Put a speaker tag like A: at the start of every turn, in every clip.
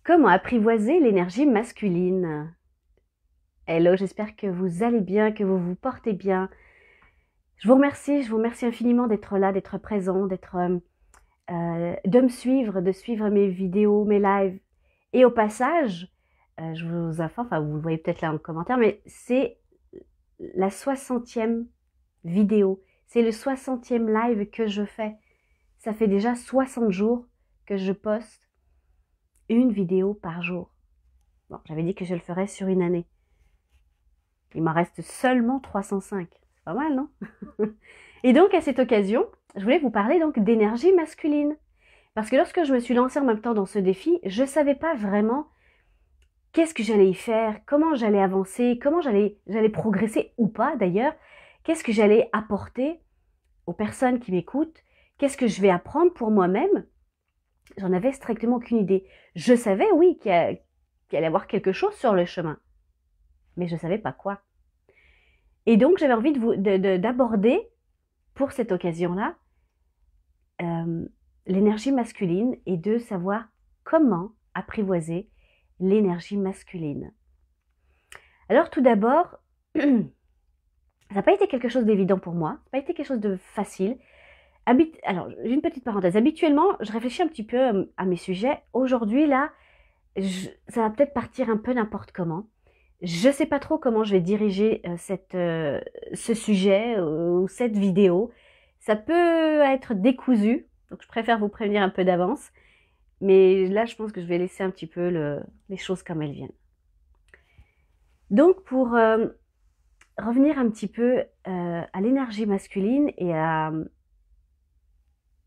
A: Comment apprivoiser l'énergie masculine? Hello, j'espère que vous allez bien, que vous vous portez bien. Je vous remercie infiniment d'être là, d'être présent, de me suivre, de suivre mes vidéos, mes lives. Et au passage, je vous informe, enfin vous le voyez peut-être là en commentaire, mais c'est la 60e vidéo. C'est le 60e live que je fais. Ça fait déjà 60 jours que je poste une vidéo par jour. Bon, j'avais dit que je le ferais sur une année. Il m'en reste seulement 305. C'est pas mal, non? Et donc, à cette occasion, je voulais vous parler donc d'énergie masculine. Parce que lorsque je me suis lancée en même temps dans ce défi, je ne savais pas vraiment qu'est-ce que j'allais y faire, comment j'allais avancer, comment j'allais progresser ou pas d'ailleurs, qu'est-ce que j'allais apporter aux personnes qui m'écoutent, qu'est-ce que je vais apprendre pour moi-même. J'en avais strictement aucune idée. Je savais, oui, qu'il allait y avoir quelque chose sur le chemin, mais je ne savais pas quoi. Et donc, j'avais envie d'aborder, pour cette occasion-là, l'énergie masculine et de savoir comment apprivoiser l'énergie masculine. Alors, tout d'abord, ça n'a pas été quelque chose d'évident pour moi, ça n'a pas été quelque chose de facile. Alors, j'ai une petite parenthèse. Habituellement, je réfléchis un petit peu à mes sujets. Aujourd'hui, là, ça va peut-être partir un peu n'importe comment. Je ne sais pas trop comment je vais diriger ce sujet ou cette vidéo. Ça peut être décousu, donc je préfère vous prévenir un peu d'avance. Mais là, je pense que je vais laisser un petit peu les choses comme elles viennent. Donc, pour revenir un petit peu à l'énergie masculine et à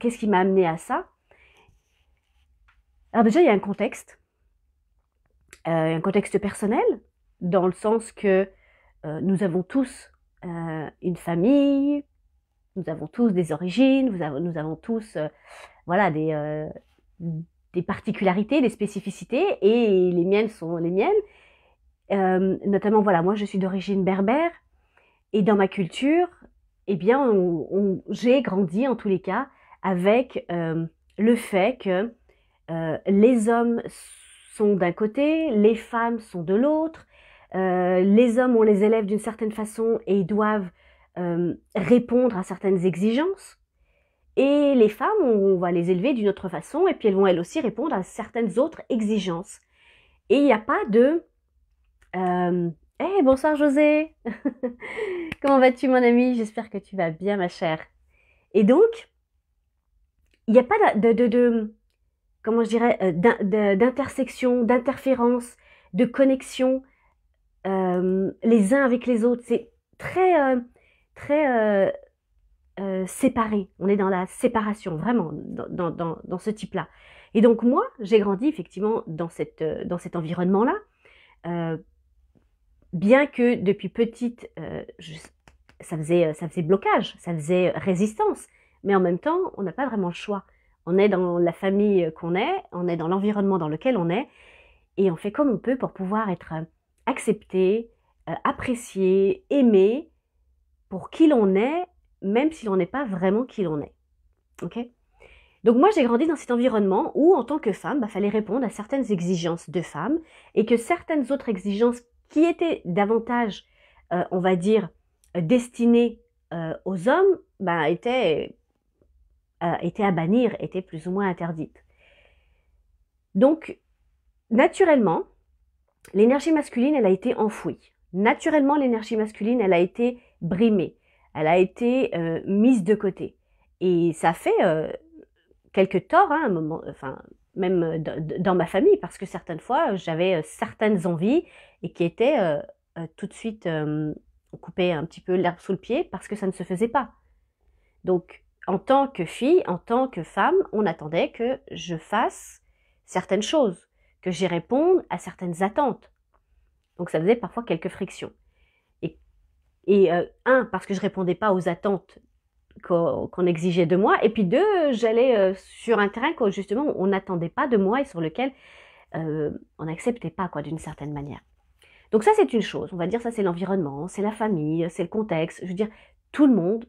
A: qu'est-ce qui m'a amené à ça. Alors déjà, il y a un contexte personnel, dans le sens que nous avons tous une famille, nous avons tous des origines, nous avons tous voilà, des particularités, des spécificités, et les miennes sont les miennes. Notamment, voilà, moi je suis d'origine berbère, et dans ma culture, eh bien, j'ai grandi en tous les cas avec le fait que les hommes sont d'un côté, les femmes sont de l'autre. Les hommes, on les élève d'une certaine façon et ils doivent répondre à certaines exigences. Et les femmes, on va les élever d'une autre façon et puis elles vont elles aussi répondre à certaines autres exigences. Et il n'y a pas de... Hey, bonsoir José. Comment vas-tu mon ami? J'espère que tu vas bien ma chère. Et donc, il n'y a pas comment je dirais, d'intersection, d'interférence, de connexion les uns avec les autres. C'est très, très séparé. On est dans la séparation, vraiment, dans ce type-là. Et donc moi, j'ai grandi effectivement dans cet environnement-là. Bien que depuis petite, ça faisait blocage, ça faisait résistance. Mais en même temps, on n'a pas vraiment le choix. On est dans la famille qu'on est, on est dans l'environnement dans lequel on est, et on fait comme on peut pour pouvoir être accepté, apprécié, aimé pour qui l'on est, même si l'on n'est pas vraiment qui l'on est. Ok? Donc moi, j'ai grandi dans cet environnement où, en tant que femme, il fallait répondre à certaines exigences de femmes et que certaines autres exigences qui étaient davantage, on va dire, destinées aux hommes, étaient à bannir, étaient plus ou moins interdites. Donc, naturellement, l'énergie masculine, elle a été enfouie. Naturellement, l'énergie masculine, elle a été brimée. Elle a été mise de côté. Et ça fait quelques torts, hein, un moment, enfin, même dans ma famille, parce que certaines fois, j'avais certaines envies et qui étaient tout de suite coupées un petit peu l'herbe sous le pied parce que ça ne se faisait pas. Donc, en tant que fille, en tant que femme, on attendait que je fasse certaines choses, que j'y réponde à certaines attentes. Donc, ça faisait parfois quelques frictions. Et parce que je répondais pas aux attentes qu'on exigeait de moi, et puis deux, j'allais sur un terrain que justement on n'attendait pas de moi et sur lequel on n'acceptait pas, quoi, d'une certaine manière. Donc ça, c'est une chose, on va dire, ça c'est l'environnement, c'est la famille, c'est le contexte. Je veux dire, tout le monde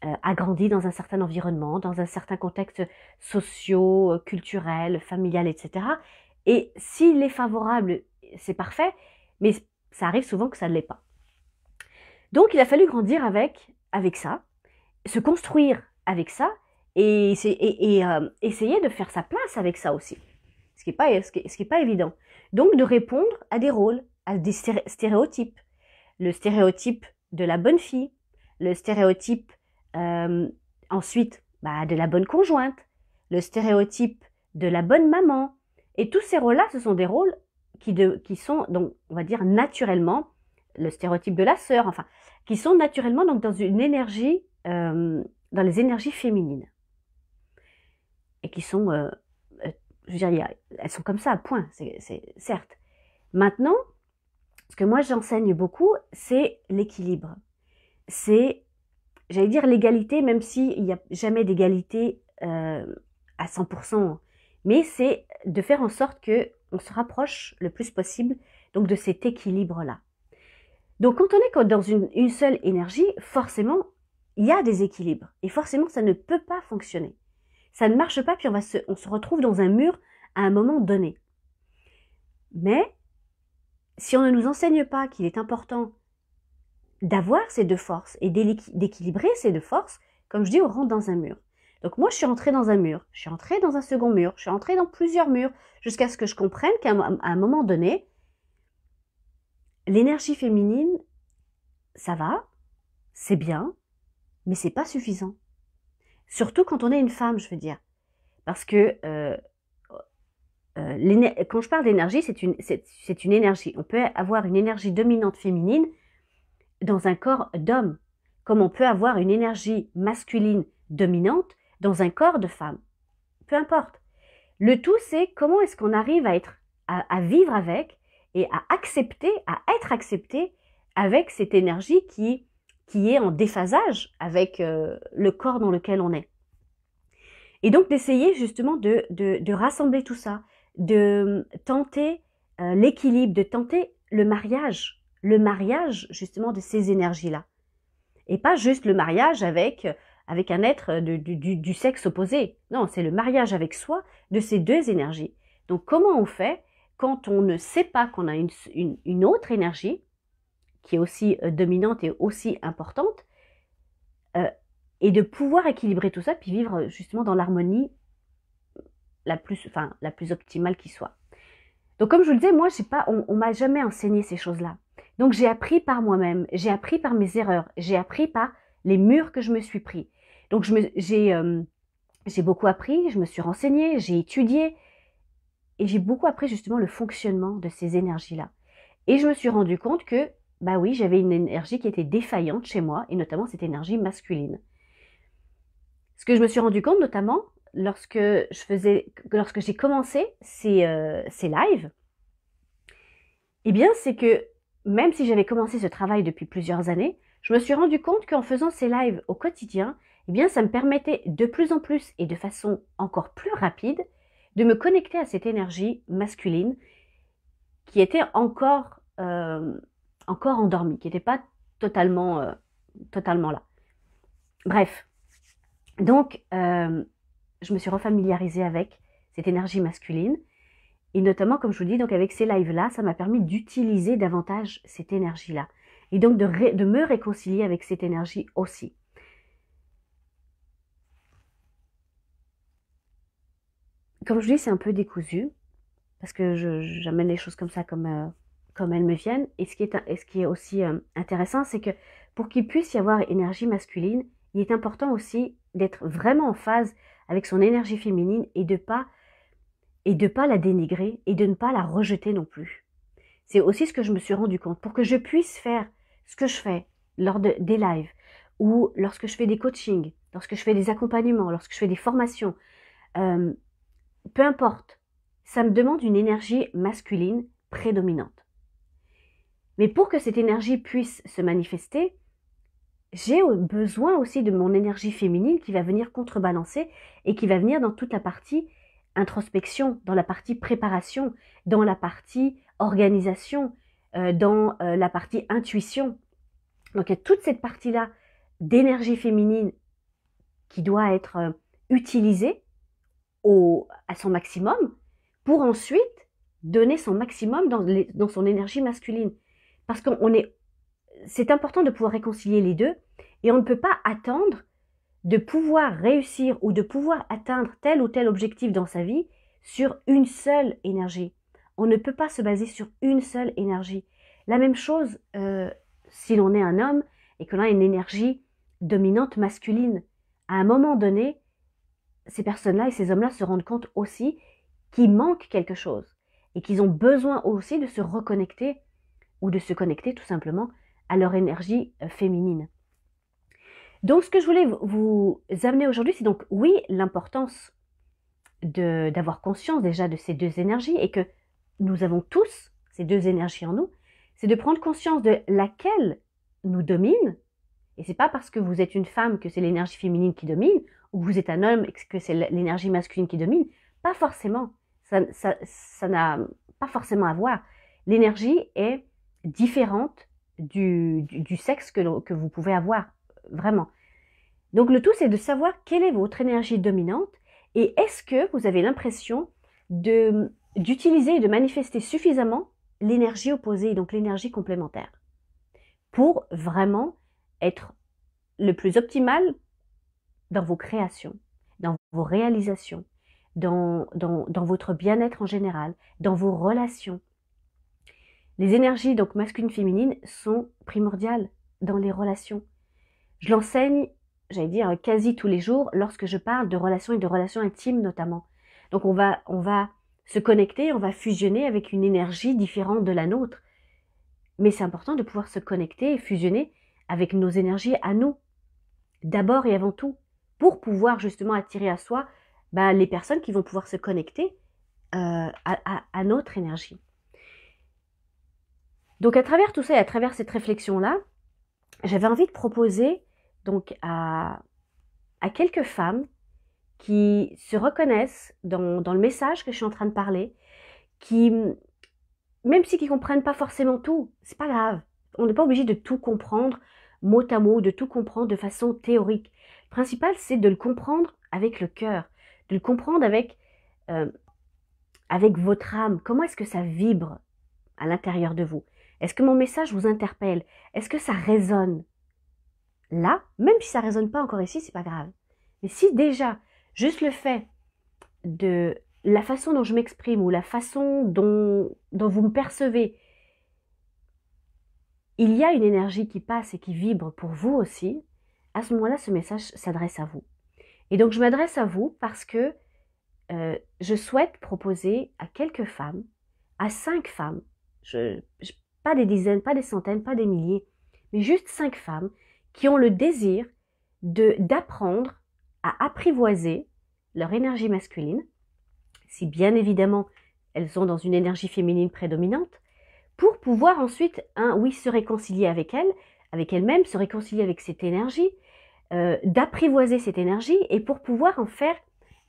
A: a grandi dans un certain environnement, dans un certain contexte socio-culturel, familial, etc. Et s'il est favorable, c'est parfait, mais ça arrive souvent que ça ne l'est pas. Donc il a fallu grandir avec ça, se construire avec ça, et essayer de faire sa place avec ça aussi, ce qui est pas évident. Donc de répondre à des rôles, à des stéréotypes. Le stéréotype de la bonne fille, le stéréotype ensuite de la bonne conjointe, le stéréotype de la bonne maman. Et tous ces rôles-là, ce sont des rôles qui sont, donc, on va dire, naturellement, le stéréotype de la sœur, enfin, qui sont naturellement donc, dans une énergie, dans les énergies féminines. Et qui sont, je veux dire, elles sont comme ça, point, c'est certes. Maintenant, ce que moi j'enseigne beaucoup, c'est l'équilibre. C'est, j'allais dire l'égalité, même s'il n'y a jamais d'égalité à 100%, mais c'est de faire en sorte qu'on se rapproche le plus possible donc de cet équilibre-là. Donc quand on est dans une seule énergie, forcément, il y a des équilibres. Et forcément, ça ne peut pas fonctionner. Ça ne marche pas, puis on se retrouve dans un mur à un moment donné. Mais si on ne nous enseigne pas qu'il est important d'avoir ces deux forces et d'équilibrer ces deux forces, comme je dis, on rentre dans un mur. Donc moi, je suis rentrée dans un mur, je suis rentrée dans un second mur, je suis rentrée dans plusieurs murs, jusqu'à ce que je comprenne qu'à un moment donné, l'énergie féminine, ça va, c'est bien, mais c'est pas suffisant. Surtout quand on est une femme, je veux dire. Parce que quand je parle d'énergie, c'est une énergie. On peut avoir une énergie dominante féminine dans un corps d'homme, comme on peut avoir une énergie masculine dominante dans un corps de femme. Peu importe. Le tout, c'est comment est-ce qu'on arrive à vivre avec et à être accepté avec cette énergie qui est en déphasage avec le corps dans lequel on est. Et donc d'essayer justement de rassembler tout ça, de tenter l'équilibre, de tenter le mariage justement de ces énergies-là. Et pas juste le mariage avec un être du sexe opposé. Non, c'est le mariage avec soi de ces deux énergies. Donc comment on fait quand on ne sait pas qu'on a une autre énergie qui est aussi dominante et aussi importante, et de pouvoir équilibrer tout ça, puis vivre justement dans l'harmonie la plus optimale qui soit. Donc comme je vous le disais, moi, on m'a jamais enseigné ces choses-là. Donc j'ai appris par moi-même, j'ai appris par mes erreurs, j'ai appris par les murs que je me suis pris. Donc j'ai beaucoup appris, je me suis renseignée, j'ai étudié, et j'ai beaucoup appris justement le fonctionnement de ces énergies-là. Et je me suis rendu compte que, bah oui, j'avais une énergie qui était défaillante chez moi, et notamment cette énergie masculine. Ce que je me suis rendu compte, notamment, lorsque j'ai commencé ces lives, eh bien, c'est que même si j'avais commencé ce travail depuis plusieurs années, je me suis rendu compte qu'en faisant ces lives au quotidien, eh bien, ça me permettait de plus en plus et de façon encore plus rapide de me connecter à cette énergie masculine qui était encore endormie, qui n'était pas totalement là. Bref. Donc, je me suis refamiliarisée avec cette énergie masculine. Et notamment, comme je vous dis, donc avec ces lives-là, ça m'a permis d'utiliser davantage cette énergie-là. Et donc de me réconcilier avec cette énergie aussi. Comme je dis, c'est un peu décousu, parce que j'amène les choses comme ça, comme elles me viennent. Et ce qui est aussi intéressant, c'est que pour qu'il puisse y avoir énergie masculine, il est important aussi d'être vraiment en phase avec son énergie féminine et de pas la dénigrer et de ne pas la rejeter non plus. C'est aussi ce que je me suis rendu compte. Pour que je puisse faire ce que je fais lors des lives ou lorsque je fais des coachings, lorsque je fais des accompagnements, lorsque je fais des formations, peu importe, ça me demande une énergie masculine prédominante. Mais pour que cette énergie puisse se manifester, j'ai besoin aussi de mon énergie féminine qui va venir contrebalancer et qui va venir dans toute la partie introspection, dans la partie préparation, dans la partie organisation, dans la partie intuition. Donc il y a toute cette partie-là d'énergie féminine qui doit être utilisé à son maximum pour ensuite donner son maximum dans son énergie masculine. Parce c'est important de pouvoir réconcilier les deux et on ne peut pas attendre de pouvoir réussir ou de pouvoir atteindre tel ou tel objectif dans sa vie sur une seule énergie. On ne peut pas se baser sur une seule énergie. La même chose si l'on est un homme et que l'on a une énergie dominante masculine. À un moment donné, ces personnes-là et ces hommes-là se rendent compte aussi qu'il manque quelque chose et qu'ils ont besoin aussi de se reconnecter ou de se connecter tout simplement à leur énergie féminine. Donc ce que je voulais vous amener aujourd'hui, c'est donc oui, l'importance d'avoir conscience déjà de ces deux énergies et que nous avons tous ces deux énergies en nous, c'est de prendre conscience de laquelle nous domine. Et c'est pas parce que vous êtes une femme que c'est l'énergie féminine qui domine, ou que vous êtes un homme et que c'est l'énergie masculine qui domine. Pas forcément. Ça n'a pas forcément à voir. L'énergie est différente du sexe que vous pouvez avoir, vraiment. Donc le tout, c'est de savoir quelle est votre énergie dominante et est-ce que vous avez l'impression d'utiliser et de manifester suffisamment l'énergie opposée, donc l'énergie complémentaire, pour vraiment être le plus optimal dans vos créations, dans vos réalisations, dans votre bien-être en général, dans vos relations. Les énergies donc masculines, féminines sont primordiales dans les relations. Je l'enseigne, j'allais dire, quasi tous les jours lorsque je parle de relations et de relations intimes notamment. Donc on va se connecter, on va fusionner avec une énergie différente de la nôtre. Mais c'est important de pouvoir se connecter et fusionner avec nos énergies à nous, d'abord et avant tout, pour pouvoir justement attirer à soi les personnes qui vont pouvoir se connecter à notre énergie. Donc à travers tout ça et à travers cette réflexion-là, j'avais envie de proposer donc à quelques femmes qui se reconnaissent dans le message que je suis en train de parler, qui, même si ils ne comprennent pas forcément tout, c'est pas grave. On n'est pas obligé de tout comprendre mot à mot, de tout comprendre de façon théorique. Le principal, c'est de le comprendre avec le cœur, de le comprendre avec votre âme. Comment est-ce que ça vibre à l'intérieur de vous? Est-ce que mon message vous interpelle? Est-ce que ça résonne? Là, même si ça ne résonne pas encore ici, c'est pas grave. Mais si déjà, juste le fait de la façon dont je m'exprime ou la façon dont vous me percevez, il y a une énergie qui passe et qui vibre pour vous aussi, à ce moment-là, ce message s'adresse à vous. Et donc, je m'adresse à vous parce que je souhaite proposer à quelques femmes, à 5 femmes, pas des dizaines, pas des centaines, pas des milliers, mais juste 5 femmes qui ont le désir d'apprendre à apprivoiser leur énergie masculine, si bien évidemment elles sont dans une énergie féminine prédominante, pour pouvoir ensuite, se réconcilier avec elles-mêmes, se réconcilier avec cette énergie, d'apprivoiser cette énergie et pour pouvoir en faire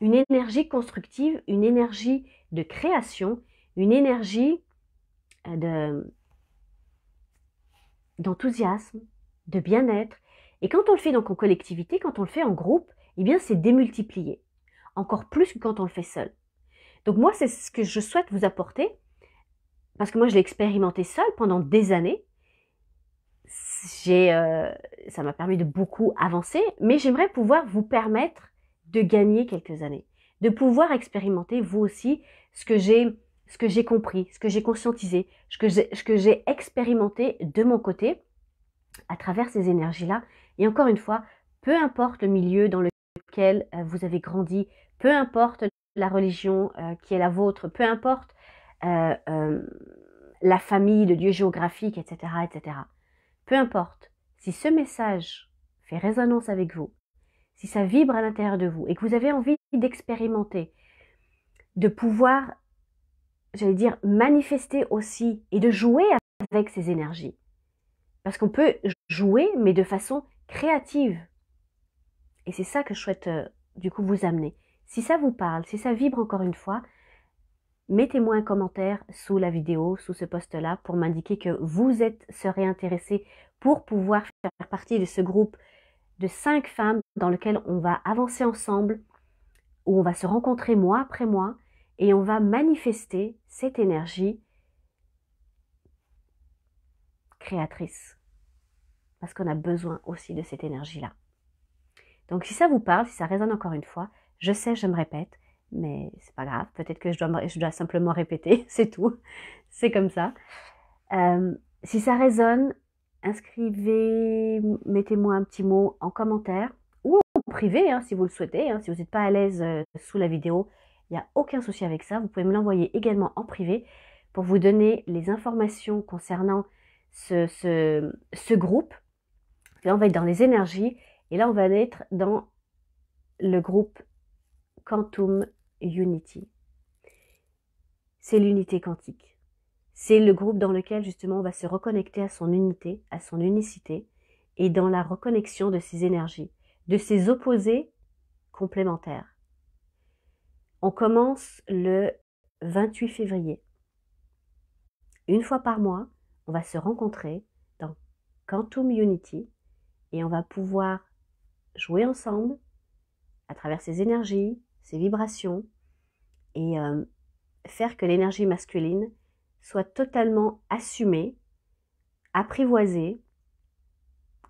A: une énergie constructive, une énergie de création, une énergie d'enthousiasme, de bien-être. Et quand on le fait donc en collectivité, quand on le fait en groupe, eh bien c'est démultiplié, encore plus que quand on le fait seul. Donc moi, c'est ce que je souhaite vous apporter, parce que moi je l'ai expérimenté seul pendant des années. Ça m'a permis de beaucoup avancer, mais j'aimerais pouvoir vous permettre de gagner quelques années, de pouvoir expérimenter vous aussi ce que j'ai compris, ce que j'ai conscientisé, ce que j'ai expérimenté de mon côté à travers ces énergies-là. Et encore une fois, peu importe le milieu dans lequel vous avez grandi, peu importe la religion qui est la vôtre, peu importe la famille, le lieu géographique, etc., etc. Peu importe, si ce message fait résonance avec vous, si ça vibre à l'intérieur de vous et que vous avez envie d'expérimenter, de pouvoir, j'allais dire, manifester aussi et de jouer avec ces énergies. Parce qu'on peut jouer, mais de façon créative. Et c'est ça que je souhaite du coup vous amener. Si ça vous parle, si ça vibre encore une fois, mettez-moi un commentaire sous la vidéo, sous ce post-là, pour m'indiquer que vous serez intéressé pour pouvoir faire partie de ce groupe de 5 femmes dans lequel on va avancer ensemble, où on va se rencontrer mois après mois et on va manifester cette énergie créatrice. Parce qu'on a besoin aussi de cette énergie-là. Donc si ça vous parle, si ça résonne encore une fois, je sais, je me répète, mais c'est pas grave, peut-être que je dois simplement répéter, c'est tout, c'est comme ça. Si ça résonne, inscrivez, mettez-moi un petit mot en commentaire, ou en privé, hein, si vous le souhaitez, hein, si vous n'êtes pas à l'aise sous la vidéo, il n'y a aucun souci avec ça, vous pouvez me l'envoyer également en privé, pour vous donner les informations concernant ce groupe. Là, on va être dans les énergies, et là, on va être dans le groupe Quantum Unity. C'est l'unité quantique. C'est le groupe dans lequel, justement, on va se reconnecter à son unité, à son unicité, et dans la reconnexion de ses énergies, de ses opposés complémentaires. On commence le 28 février. Une fois par mois, on va se rencontrer dans Quantum Unity, et on va pouvoir jouer ensemble à travers ces énergies, ces vibrations, et faire que l'énergie masculine soit totalement assumée, apprivoisée,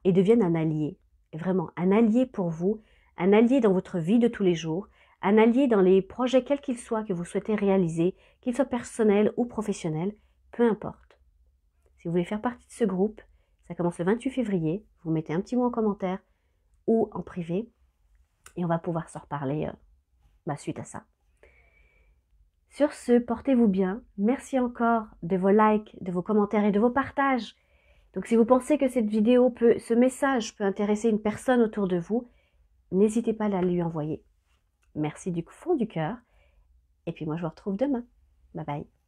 A: et devienne un allié. Vraiment, un allié pour vous, un allié dans votre vie de tous les jours, un allié dans les projets quels qu'ils soient que vous souhaitez réaliser, qu'ils soient personnels ou professionnels, peu importe. Si vous voulez faire partie de ce groupe, ça commence le 28 février, vous mettez un petit mot en commentaire ou en privé, et on va pouvoir s'en reparler suite à ça. Sur ce, portez-vous bien. Merci encore de vos likes, de vos commentaires et de vos partages. Donc si vous pensez que cette vidéo ce message peut intéresser une personne autour de vous, n'hésitez pas à la lui envoyer. Merci du fond du cœur. Et puis moi, je vous retrouve demain. Bye bye.